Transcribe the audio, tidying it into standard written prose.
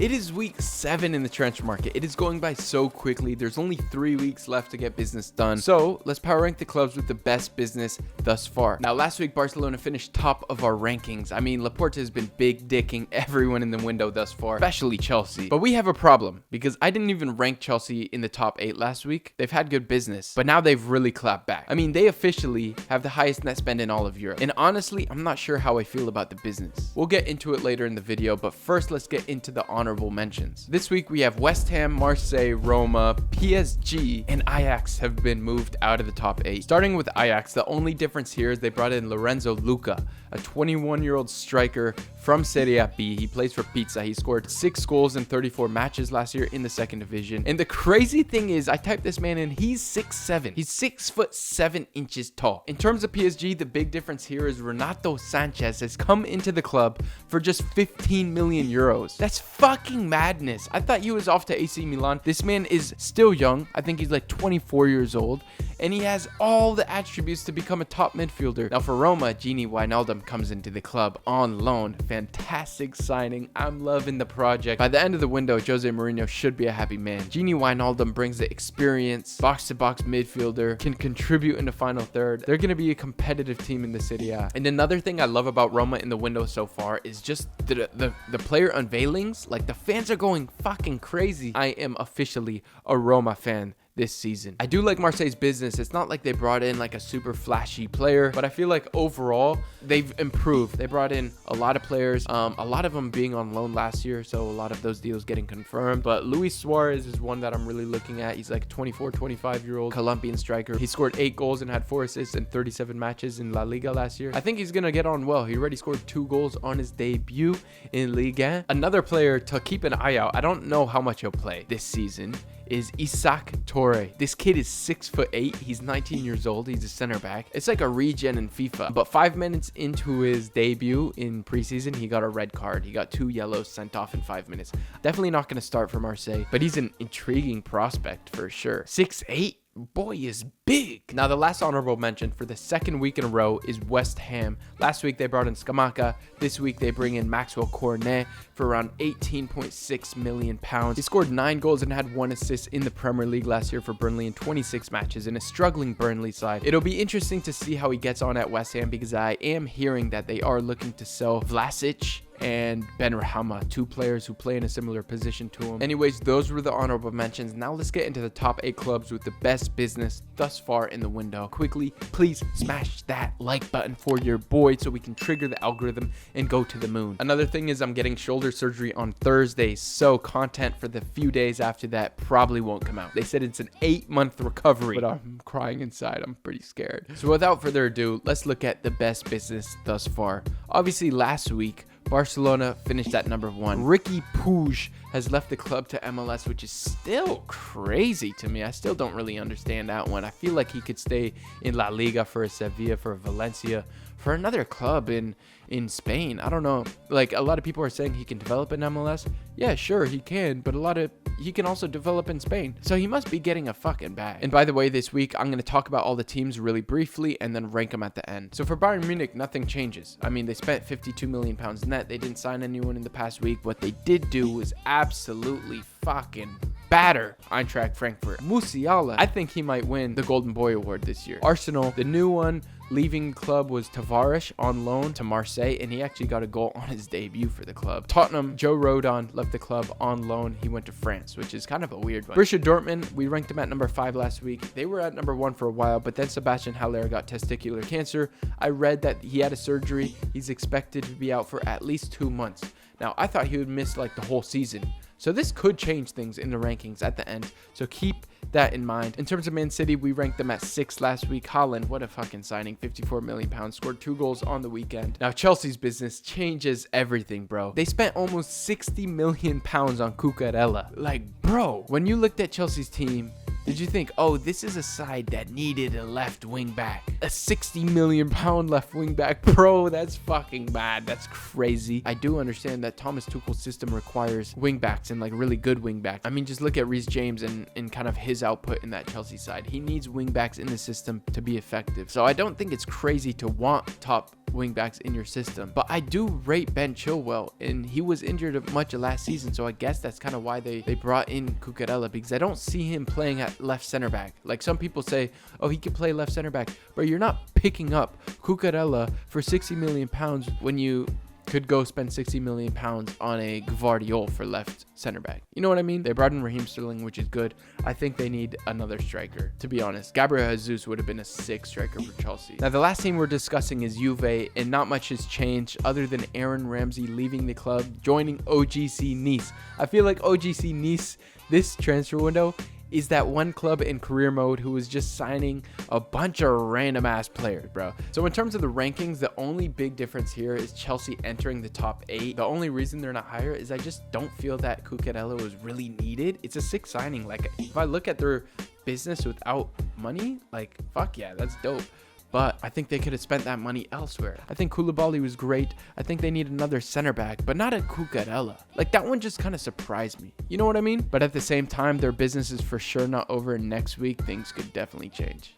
It is week 7 in the transfer market. It is going by so quickly. There's only 3 weeks left to get business done. So let's power rank the clubs with the best business thus far. Now, last week, Barcelona finished top of our rankings. I mean, Laporta has been big dicking everyone in the window thus far, especially Chelsea. But we have a problem because I didn't even rank Chelsea in the top 8 last week. They've had good business, but now they've really clapped back. I mean, they officially have the highest net spend in all of Europe. And honestly, I'm not sure how I feel about the business. We'll get into it later in the video, but first let's get into the honorable mentions. This week we have West Ham, Marseille, Roma, PSG, and Ajax have been moved out of the top 8. Starting with Ajax, the only difference here is they brought in Lorenzo Luca, a 21-year-old striker from Serie B. He plays for Pizza. He scored 6 goals in 34 matches last year in the second division. And the crazy thing is, I typed this man in, he's 6'7". He's 6'7" tall. In terms of PSG, the big difference here is Renato Sanchez has come into the club for just 15 million euros. That's fucking madness. I thought he was off to AC Milan. This man is still young. I think he's like 24 years old. And he has all the attributes to become a top midfielder. Now for Roma, Genie Weinalden comes into the club on loan. Fantastic signing. I'm loving the project. By the end of the window, Jose Mourinho should be a happy man. Genie Weinalden brings the experience, box-to-box midfielder, can contribute in the final third. They're going to be a competitive team in the Serie A. And another thing I love about Roma in the window so far is just the player unveilings. Like, the fans are going fucking crazy. I am officially a Roma fan this season. I do like Marseille's business. It's not like they brought in like a super flashy player, but I feel like overall they've improved. They brought in a lot of players, a lot of them being on loan last year, so a lot of those deals getting confirmed. But Luis Suarez is one that I'm really looking at. He's like 25-year-old Colombian striker. He scored 8 goals and had 4 assists in 37 matches in La Liga last year. I think he's gonna get on well. He already scored 2 goals on his debut in Liga. Another player to keep an eye out, I don't know how much he'll play this season, is Isak Torre. This kid is 6'8". He's 19 years old. He's a center back. It's like a regen in FIFA. But 5 minutes into his debut in preseason, he got a red card. He got 2 yellows sent off in 5 minutes. Definitely not going to start for Marseille, but he's an intriguing prospect for sure. 6'8". Boy is big. Now, the last honorable mention for the second week in a row is West Ham. Last week they brought in Scamacca. This week they bring in Maxwell Cornet for around 18.6 million pounds. He scored 9 goals and had 1 assist in the Premier League last year for Burnley in 26 matches in a struggling Burnley side. It'll be interesting to see how he gets on at West Ham because I am hearing that they are looking to sell Vlasic and Ben Rahama, 2 players who play in a similar position to him. Anyways, those were the honorable mentions. Now let's get into the top 8 clubs with the best business thus far in the window. Quickly, please smash that like button for your boy so we can trigger the algorithm and go to the moon. Another thing is I'm getting shoulder surgery on Thursday, so content for the few days after that probably won't come out. They said it's an 8-month recovery, but I'm crying inside. I'm pretty scared. So without further ado, let's look at the best business thus far. Obviously, last week, Barcelona finished at number 1. Riqui Puig has left the club to MLS, which is still crazy to me. I still don't really understand that one. I feel like he could stay in La Liga for a Sevilla, for a Valencia, for another club in Spain. I don't know. Like, a lot of people are saying he can develop in MLS. Yeah, sure, he can, but he can also develop in Spain. So he must be getting a fucking bag. And by the way, this week, I'm going to talk about all the teams really briefly and then rank them at the end. So for Bayern Munich, nothing changes. I mean, they spent 52 million pounds net. They didn't sign anyone in the past week. What they did do was absolutely fucking batter Eintracht Frankfurt. Musiala, I think he might win the Golden Boy Award this year. Arsenal, the new one, leaving the club was Tavares on loan to Marseille, and he actually got a goal on his debut for the club. Tottenham, Joe Rodon left the club on loan. He went to France, which is kind of a weird one. Borussia Dortmund, we ranked him at number 5 last week. They were at number 1 for a while, but then Sebastian Haller got testicular cancer. I read that he had a surgery. He's expected to be out for at least 2 months. Now, I thought he would miss like the whole season. So this could change things in the rankings at the end. So keep that in mind. In terms of Man City, we ranked them at 6 last week. Haaland, what a fucking signing. 54 million pounds, scored 2 goals on the weekend. Now Chelsea's business changes everything, bro. They spent almost 60 million pounds on Cucurella. Like, bro, when you looked at Chelsea's team, did you think, oh, this is a side that needed a left wing back? A 60 million pound left wing back? Bro, that's fucking mad. That's crazy. I do understand that Thomas Tuchel's system requires wing backs and like really good wing backs. I mean, just look at Reece James and kind of his output in that Chelsea side. He needs wing backs in the system to be effective. So I don't think it's crazy to want top wingbacks in your system. But I do rate Ben Chilwell, and he was injured much of last season, so I guess that's kind of why they brought in Cucurella, because I don't see him playing at left center back. Like some people say, oh, he can play left center back, but you're not picking up Cucurella for 60 million pounds when you could go spend 60 million pounds on a Gvardiol for left center back. You know what I mean? They brought in Raheem Sterling, which is good. I think they need another striker, to be honest. Gabriel Jesus would have been a sick striker for Chelsea. Now, the last team we're discussing is Juve, and not much has changed other than Aaron Ramsey leaving the club, joining OGC Nice. I feel like OGC Nice, this transfer window, is that one club in career mode who was just signing a bunch of random ass players, bro. So in terms of the rankings, the only big difference here is Chelsea entering the top 8. The only reason they're not higher is I just don't feel that Cucurella was really needed. It's a sick signing. Like, if I look at their business without money, like, fuck yeah, that's dope. But I think they could have spent that money elsewhere. I think Koulibaly was great. I think they need another center back, but not a Cucurella. Like, that one just kind of surprised me. You know what I mean? But at the same time, their business is for sure not over. Next week, things could definitely change.